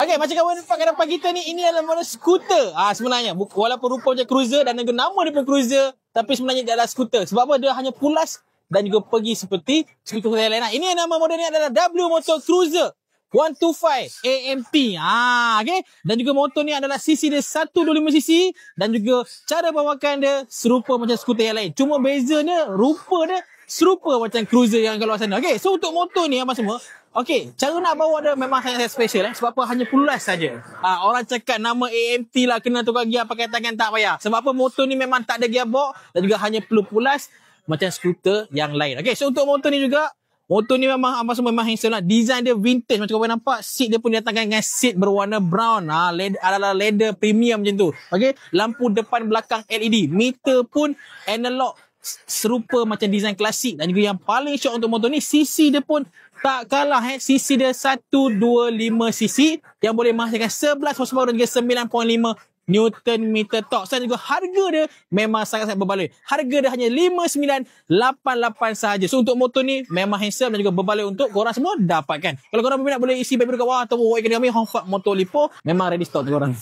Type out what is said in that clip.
Okay, macam kawan nampak kat depan kita ni, ini adalah model skuter. Sebenarnya, walaupun rupa macam cruiser dan nama dia pun cruiser, tapi sebenarnya dia adalah skuter. Sebab apa? Dia hanya pulas dan juga pergi seperti skuter yang lain. Ini nama model ni adalah W Motor Cruiser 125 AMT. Okay. Dan juga motor ni adalah cc dia 125cc dan juga cara pembawakan dia serupa macam skuter yang lain. Cuma bezanya rupa dia serupa macam cruiser yang kat luar sana. Okay. So untuk motor ni abang semua, okay, cara nak bawa dia memang sangat special sebab apa? Hanya pulas saja. Orang cakap nama AMT lah, kena tukar gear pakai tangan, tak payah. Sebab apa? Motor ni memang tak ada gearbox dan juga hanya perlu pulas macam skuter yang lain. Okay, so untuk motor ni juga, motor ni memang abang semua memang handsome lah. Design dia vintage macam korang nampak. Seat dia pun datangkan dengan seat berwarna brown. Adalah leather premium macam tu. Okay, lampu depan belakang LED. Meter pun analog serupa macam design klasik. Dan juga yang paling syok untuk motor ni, CC dia pun tak kalah. CC dia 125cc yang boleh menghasilkan 11 horsepower dan juga 9.5 Newton meter torque. Dan juga harga dia memang sangat-sangat berbaloi. Harga dia hanya 5988 sahaja. So untuk motor ni memang handsome dan juga berbaloi untuk korang semua dapatkan. Kalau korang berminat boleh isi baik kat bawah atau WhatsApp kami Hongfak Motor Lipo. Memang ready stock korang.